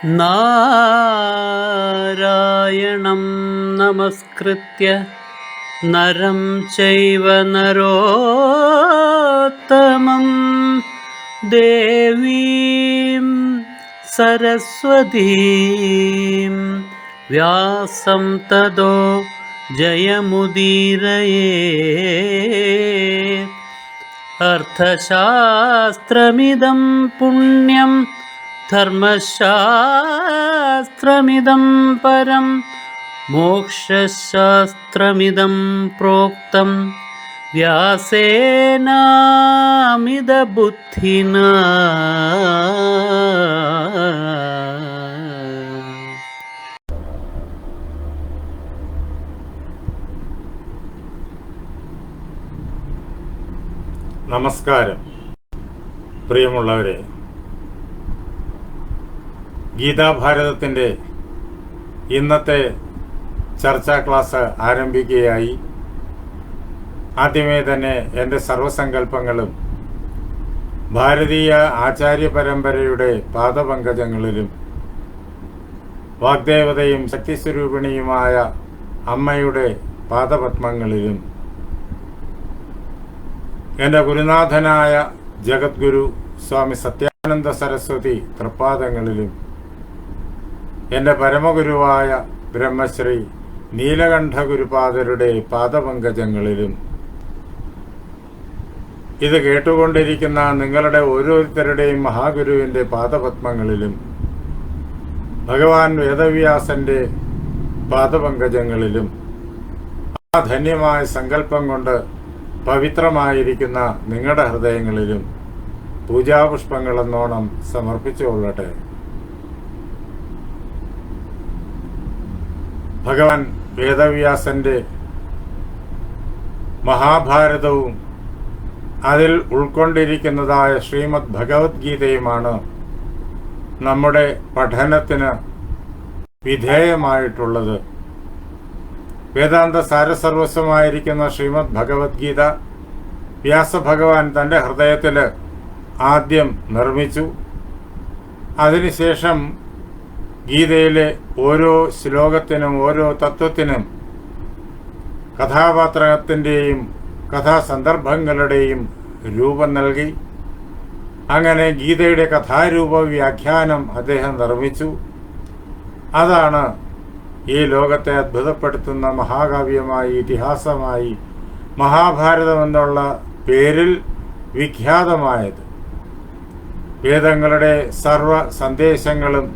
നാരായണം നമസ്കൃത്യ നരം ചൈവ നരോത്തമം ദേവീം സരസ്വതീം വ്യാസം തതോ ജയമുദീരയേ. അർത്ഥശാസ്ത്രമിദം പുണ്യം ധർമ്മശാസ്ത്രമിദം പരം മോക്ഷശാസ്ത്രമിദം പ്രോക്തം വ്യാസേനാമിതബുദ്ധിനാ. നമസ്കാരം പ്രിയമുള്ളവരെ, ഗീതാഭാരതത്തിൻ്റെ ഇന്നത്തെ ചർച്ചാ ക്ലാസ് ആരംഭിക്കുകയായി. ആദ്യമേ തന്നെ എൻ്റെ സർവസങ്കല്പങ്ങളും ഭാരതീയ ആചാര്യ പരമ്പരയുടെ പാദപങ്കജങ്ങളിലും വാഗ്ദേവതയും ശക്തിസ്വരൂപിണിയുമായ അമ്മയുടെ പാദപത്മങ്ങളിലും എൻ്റെ ഗുരുനാഥനായ ജഗദ്ഗുരു സ്വാമി സത്യാനന്ദ സരസ്വതി തൃപ്പാദങ്ങളിലും എൻ്റെ പരമഗുരുവായ ബ്രഹ്മശ്രീ നീലകണ്ഠ ഗുരുപാദരുടെ പാദപങ്കജങ്ങളിലും ഇത് കേട്ടുകൊണ്ടിരിക്കുന്ന നിങ്ങളുടെ ഓരോരുത്തരുടെയും മഹാഗുരുവിൻ്റെ പാദപത്മങ്ങളിലും ഭഗവാൻ വേദവ്യാസൻ്റെ പാദപങ്കജങ്ങളിലും ആ ധന്യമായ സങ്കല്പം കൊണ്ട് പവിത്രമായിരിക്കുന്ന നിങ്ങളുടെ ഹൃദയങ്ങളിലും പൂജാപുഷ്പങ്ങളെന്നോണം സമർപ്പിച്ചുകൊള്ളട്ടെ. ഭഗവാൻ വേദവ്യാസന്റെ മഹാഭാരതവും അതിൽ ഉൾക്കൊണ്ടിരിക്കുന്നതായ ശ്രീമദ് ഭഗവത്ഗീതയുമാണ് നമ്മുടെ പഠനത്തിന് വിധേയമായിട്ടുള്ളത്. വേദാന്ത സാരസർവസ്വമായിരിക്കുന്ന ശ്രീമദ് ഭഗവത്ഗീത വ്യാസഭഗവാൻ തൻ്റെ ഹൃദയത്തിൽ ആദ്യം നിർമ്മിച്ചു. അതിനുശേഷം ഗീതയിലെ ഓരോ ശ്ലോകത്തിനും ഓരോ തത്വത്തിനും കഥാപാത്രത്തിൻ്റെയും കഥാസന്ദർഭങ്ങളുടെയും രൂപം നൽകി. അങ്ങനെ ഗീതയുടെ കഥാരൂപ വ്യാഖ്യാനം അദ്ദേഹം നിർമ്മിച്ചു. അതാണ് ഈ ലോകത്തെ അത്ഭുതപ്പെടുത്തുന്ന മഹാകാവ്യമായി, ഇതിഹാസമായി മഹാഭാരതം എന്നുള്ള പേരിൽ വിഖ്യാതമായത്. വേദങ്ങളുടെ സർവ സന്ദേശങ്ങളും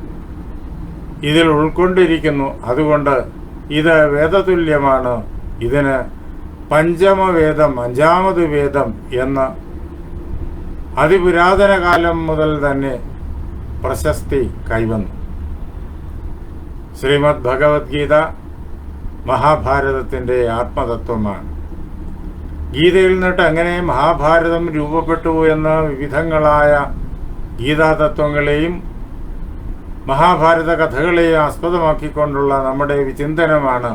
ഇതിൽ ഉൾക്കൊണ്ടിരിക്കുന്നു. അതുകൊണ്ട് ഇത് വേദതുല്യമാണ്. ഇതിന് പഞ്ചമവേദം, അഞ്ചാമത് വേദം എന്ന് അതിപുരാതന കാലം മുതൽ തന്നെ പ്രശസ്തി കൈവന്നു. ശ്രീമദ് ഭഗവത്ഗീത മഹാഭാരതത്തിൻ്റെ ആത്മതത്വമാണ്. ഗീതയിൽ നിന്നിട്ട് എങ്ങനെ മഹാഭാരതം രൂപപ്പെട്ടു എന്ന വിവിധങ്ങളായ ഗീതാതത്വങ്ങളെയും മഹാഭാരത കഥകളെയും ആസ്പദമാക്കിക്കൊണ്ടുള്ള നമ്മുടെ വിചിന്തനമാണ്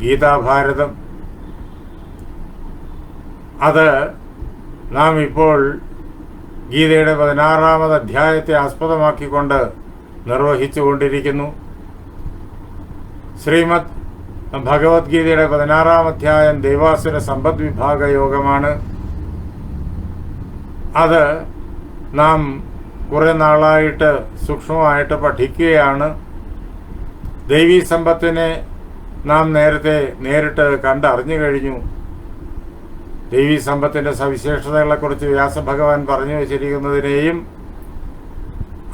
ഗീതാഭാരതം. അത് നാം ഇപ്പോൾ ഗീതയുടെ 16-ാമത് അധ്യായത്തെ ആസ്പദമാക്കിക്കൊണ്ട് നിർവഹിച്ചുകൊണ്ടിരിക്കുന്നു. ശ്രീമദ് ഭഗവത്ഗീതയുടെ 16-ാം അധ്യായം ദേവാസുര സമ്പദ് വിഭാഗ യോഗമാണ്. അത് നാം കുറെ നാളായിട്ട് സൂക്ഷ്മമായിട്ട് പഠിക്കുകയാണ്. ദൈവീ സമ്പത്തിനെ നാം നേരിട്ട് കണ്ടറിഞ്ഞു കഴിഞ്ഞു. ദൈവീ സമ്പത്തിൻ്റെ സവിശേഷതകളെക്കുറിച്ച് വ്യാസഭഗവാൻ പറഞ്ഞു വച്ചിരിക്കുന്നതിനെയും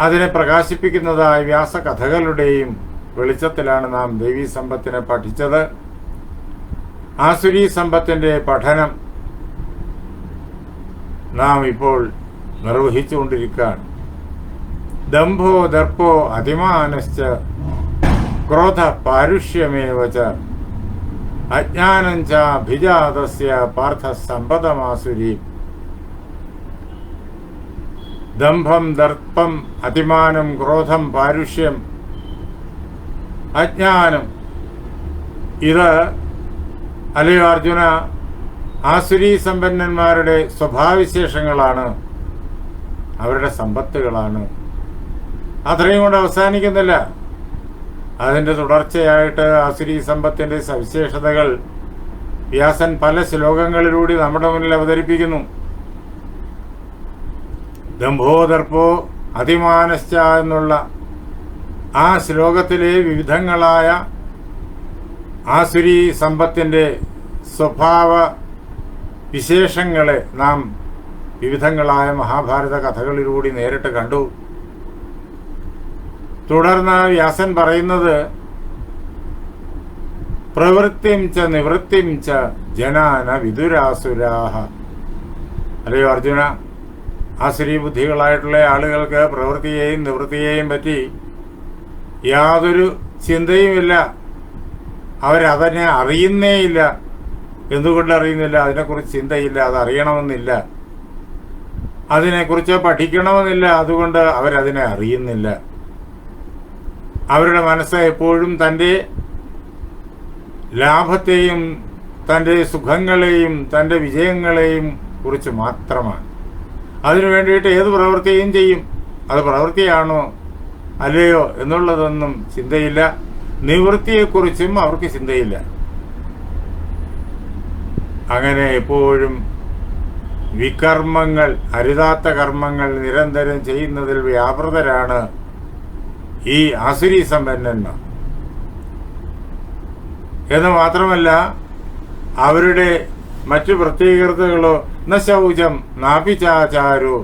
അതിനെ പ്രകാശിപ്പിക്കുന്നതായ വ്യാസകഥകളുടെയും വെളിച്ചത്തിലാണ് നാം ദൈവീ സമ്പത്തിനെ പഠിച്ചത്. ആസുരീ സമ്പത്തിൻ്റെ പഠനം നാം ഇപ്പോൾ നിർവഹിച്ചുകൊണ്ടിരിക്കുകയാണ്. ദംഭോ ദർപ്പോ അതിമാനശ്ച ക്രോധ പാരുഷ്യമേവച അജ്ഞാനം ച അഭിജാതസ്യ പാർത്ഥ സമ്പദമാസുരീ. ദംഭം, ദർപ്പം, അതിമാനം, ക്രോധം, പാരുഷ്യം, അജ്ഞാനം, ഇത് അല്ലയോ അർജുന ആസുരീ സമ്പന്നന്മാരുടെ സ്വഭാവവിശേഷങ്ങളാണ്, അവരുടെ സമ്പത്തുകളാണ്. അത്രയും കൊണ്ട് അവസാനിക്കുന്നില്ല. അതിൻ്റെ തുടർച്ചയായിട്ട് ആസുരീ സമ്പത്തിൻ്റെ സവിശേഷതകൾ വ്യാസൻ പല ശ്ലോകങ്ങളിലൂടെ നമ്മുടെ മുന്നിൽ അവതരിപ്പിക്കുന്നു. ദംഭോദർപ്പോ അതിമാനശ്ച എന്നുള്ള ആ ശ്ലോകത്തിലെ വിവിധങ്ങളായ ആസുരീ സമ്പത്തിൻ്റെ സ്വഭാവ വിശേഷങ്ങളെ നാം വിവിധങ്ങളായ മഹാഭാരത കഥകളിലൂടെ നേരിട്ട് കണ്ടു. തുടർന്ന് വ്യാസൻ പറയുന്നത് പ്രവൃത്തിം ച നിവൃത്തിം ച ജനാന വിദുരാസുരാഹ. അല്ലയോ അർജുന, ആസുരീ ബുദ്ധികളായിട്ടുള്ള ആളുകൾക്ക് പ്രവൃത്തിയെയും നിവൃത്തിയെയും പറ്റി യാതൊരു ചിന്തയുമില്ല. അവരതിനെ അറിയുന്നേയില്ല. എന്തുകൊണ്ട് അറിയുന്നില്ല? അതിനെക്കുറിച്ച് ചിന്തയില്ല. അത് അറിയണമെന്നില്ല. അതിനെക്കുറിച്ച് പഠിക്കണമെന്നില്ല. അതുകൊണ്ട് അവരതിനെ അറിയുന്നില്ല. അവരുടെ മനസ്സ് എപ്പോഴും തൻ്റെ ലാഭത്തെയും തൻ്റെ സുഖങ്ങളെയും തൻ്റെ വിജയങ്ങളെയും കുറിച്ച് മാത്രമാണ്. അതിനു വേണ്ടിയിട്ട് ഏത് പ്രവൃത്തിയും ചെയ്യും. അത് പ്രവൃത്തിയാണോ അല്ലയോ എന്നുള്ളതൊന്നും ചിന്തയില്ല. നിവൃത്തിയെക്കുറിച്ചും അവർക്ക് ചിന്തയില്ല. അങ്ങനെ എപ്പോഴും വികർമ്മങ്ങൾ, അരുതാത്ത കർമ്മങ്ങൾ നിരന്തരം ചെയ്യുന്നതിൽ വ്യാപൃതരാണ് ഈ ആസുരീ സമ്പന്നന്മാർ. എന്ന് മാത്രമല്ല, അവരുടെ മറ്റു പ്രത്യേകതകളോ ന ശൗചം നാപിചാചാരോ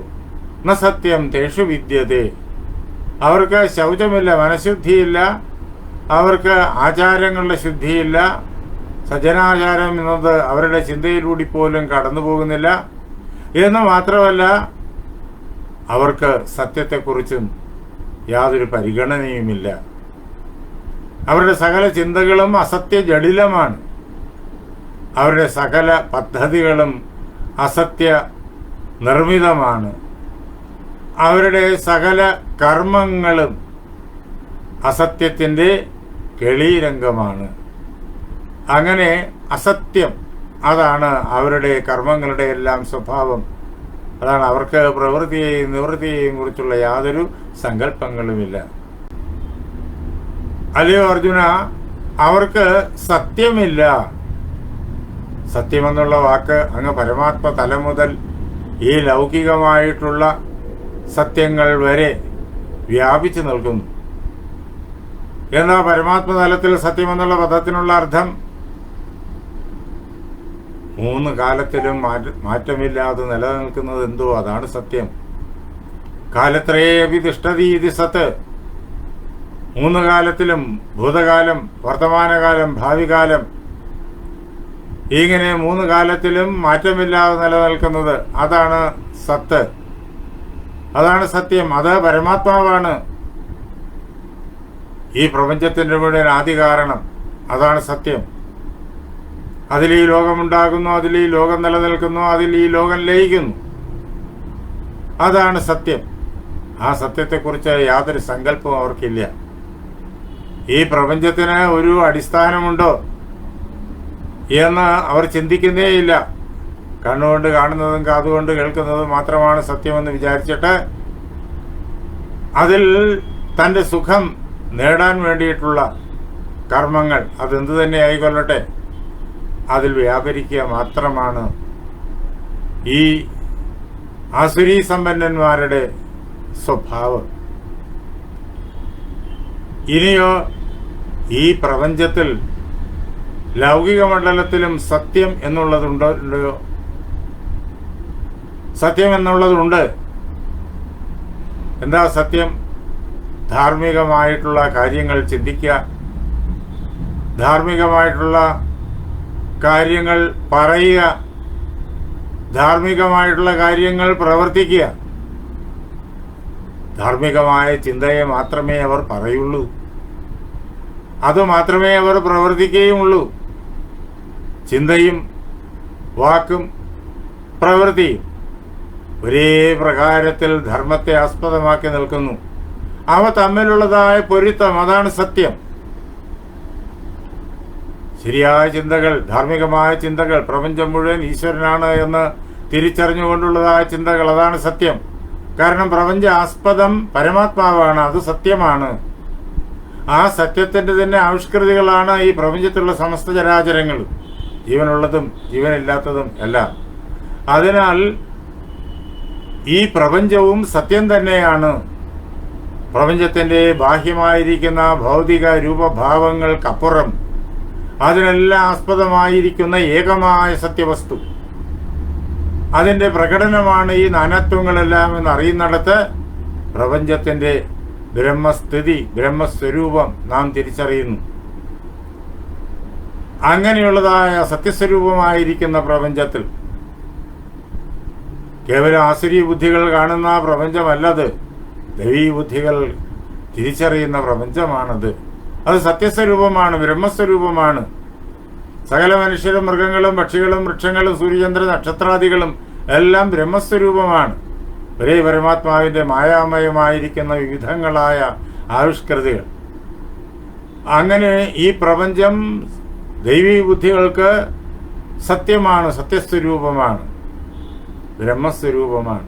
ന സത്യം തേഷു വിദ്യതേ. അവർക്ക് ശൗചമില്ല, മനഃശുദ്ധിയില്ല. അവർക്ക് ആചാരങ്ങളുടെ ശുദ്ധിയില്ല. സജ്ജനാചാരം എന്നത് അവരുടെ ചിന്തയിലൂടെ പോലും കടന്നു പോകുന്നില്ല. എന്ന് മാത്രമല്ല, അവർക്ക് സത്യത്തെക്കുറിച്ചും യാതൊരു പരിഗണനയുമില്ല. അവരുടെ സകല ചിന്തകളും അസത്യ ജടിലമാണ്. അവരുടെ സകല പദ്ധതികളും അസത്യ നിർമ്മിതമാണ്. അവരുടെ സകല കർമ്മങ്ങളും അസത്യത്തിൻ്റെ കെളീരംഗമാണ്. അങ്ങനെ അസത്യം, അതാണ് അവരുടെ കർമ്മങ്ങളുടെ എല്ലാം സ്വഭാവം. അതാണ് അവർക്ക് പ്രവൃത്തിയെയും നിവൃത്തിയെയും കുറിച്ചുള്ള യാതൊരു സങ്കല്പങ്ങളുമില്ല. അല്ലയോ അർജുന, അവർക്ക് സത്യമില്ല. സത്യമെന്നുള്ള വാക്ക് അങ്ങ് പരമാത്മ തലം മുതൽ ഈ ലൗകികമായിട്ടുള്ള സത്യങ്ങൾ വരെ വ്യാപിച്ചു നിൽക്കുന്നു. എന്നാൽ പരമാത്മതലത്തിൽ സത്യമെന്നുള്ള പദത്തിനുള്ള അർത്ഥം മൂന്ന് കാലത്തിലും മാറ്റമില്ലാതെ നിലനിൽക്കുന്നത് എന്തോ അതാണ് സത്യം. കാലത്രയേപി തിഷ്ഠതീതി സത്ത്. മൂന്ന് കാലത്തിലും, ഭൂതകാലം, വർത്തമാനകാലം, ഭാവികാലം, ഇങ്ങനെ മൂന്ന് കാലത്തിലും മാറ്റമില്ലാതെ നിലനിൽക്കുന്നത് അതാണ് സത്ത്. അതാണ് സത്യം. അത് പരമാത്മാവാണ്. ഈ പ്രപഞ്ചത്തിൻ്റെ മുഴുവൻ ആദി കാരണം അതാണ് സത്യം. അതിൽ ഈ ലോകമുണ്ടാകുന്നു, അതിൽ ഈ ലോകം നിലനിൽക്കുന്നു, അതിൽ ഈ ലോകം ലയിക്കുന്നു. അതാണ് സത്യം. ആ സത്യത്തെക്കുറിച്ച് യാതൊരു സങ്കല്പവും അവർക്കില്ല. ഈ പ്രപഞ്ചത്തിന് ഒരു അടിസ്ഥാനമുണ്ടോ എന്ന് അവർ ചിന്തിക്കുന്നേയില്ല. കണ്ണുകൊണ്ട് കാണുന്നതും കാതുകൊണ്ട് കേൾക്കുന്നതും മാത്രമാണ് സത്യമെന്ന് വിചാരിച്ചിട്ട് അതിൽ തൻ്റെ സുഖം നേടാൻ വേണ്ടിയിട്ടുള്ള കർമ്മങ്ങൾ, അതെന്തു തന്നെ ആയിക്കൊള്ളട്ടെ, അതിൽ വ്യാപരിക്കുക മാത്രമാണ് ഈ ആസുരീ സമ്പന്നന്മാരുടെ സ്വഭാവം. ഇനിയോ ഈ പ്രപഞ്ചത്തിൽ ലൗകിക മണ്ഡലത്തിലും സത്യം എന്നുള്ളതുണ്ടോ? സത്യം എന്നുള്ളതുണ്ട്. എന്താ സത്യം? ധാർമ്മികമായിട്ടുള്ള കാര്യങ്ങൾ ചിന്തിക്കുക, ധാർമ്മികമായിട്ടുള്ള കാര്യങ്ങൾ പറയുക, ധാർമ്മികമായിട്ടുള്ള കാര്യങ്ങൾ പ്രവർത്തിക്കുക. ധാർമ്മികമായ ചിന്തയെ മാത്രമേ അവർ പറയുള്ളൂ, അതുമാത്രമേ അവർ പ്രവർത്തിക്കുകയുമുള്ളൂ. ചിന്തയും വാക്കും പ്രവൃത്തിയും ഒരേ പ്രകാരത്തിൽ ധർമ്മത്തെ ആസ്പദമാക്കി നിൽക്കുന്നു. അവ തമ്മിലുള്ളതായ പൊരുത്തം, അതാണ് സത്യം. ശരിയായ ചിന്തകൾ, ധാർമ്മികമായ ചിന്തകൾ, പ്രപഞ്ചം മുഴുവൻ ഈശ്വരനാണ് എന്ന് തിരിച്ചറിഞ്ഞുകൊണ്ടുള്ളതായ ചിന്തകൾ, അതാണ് സത്യം. കാരണം പ്രപഞ്ച ആസ്പദം പരമാത്മാവാണ്, അത് സത്യമാണ്. ആ സത്യത്തിൻ്റെ തന്നെ ആവിഷ്കൃതികളാണ് ഈ പ്രപഞ്ചത്തിലുള്ള സമസ്ത ചരാചരങ്ങൾ, ജീവനുള്ളതും ജീവനില്ലാത്തതും എല്ലാം. അതിനാൽ ഈ പ്രപഞ്ചവും സത്യം തന്നെയാണ്. പ്രപഞ്ചത്തിൻ്റെ ബാഹ്യമായിരിക്കുന്ന ഭൗതിക രൂപഭാവങ്ങൾക്കപ്പുറം അതിനെല്ലാം ആസ്പദമായിരിക്കുന്ന ഏകമായ സത്യവസ്തു, അതിൻ്റെ പ്രകടനമാണ് ഈ നാനാത്വങ്ങളെല്ലാം എന്നറിയുന്നിടത്ത് പ്രപഞ്ചത്തിൻ്റെ ബ്രഹ്മസ്ഥിതി, ബ്രഹ്മസ്വരൂപം നാം തിരിച്ചറിയുന്നു. അങ്ങനെയുള്ളതായ സത്യസ്വരൂപമായിരിക്കുന്ന പ്രപഞ്ചത്തിൽ കേവലം ആസുരീ ബുദ്ധികൾ കാണുന്ന പ്രപഞ്ചമല്ലത്, ദൈവീ ബുദ്ധികൾ തിരിച്ചറിയുന്ന പ്രപഞ്ചമാണത്. അത് സത്യസ്വരൂപമാണ്, ബ്രഹ്മസ്വരൂപമാണ്. സകല മനുഷ്യരും മൃഗങ്ങളും പക്ഷികളും വൃക്ഷങ്ങളും സൂര്യചന്ദ്ര നക്ഷത്രാദികളും എല്ലാം ബ്രഹ്മസ്വരൂപമാണ്. ഒരേ പരമാത്മാവിൻ്റെ മായാമയമായിരിക്കുന്ന വിവിധങ്ങളായ ആവിഷ്കൃതികൾ. അങ്ങനെ ഈ പ്രപഞ്ചം ദൈവീ ബുദ്ധികൾക്ക് സത്യമാണ്, സത്യസ്വരൂപമാണ്, ബ്രഹ്മസ്വരൂപമാണ്.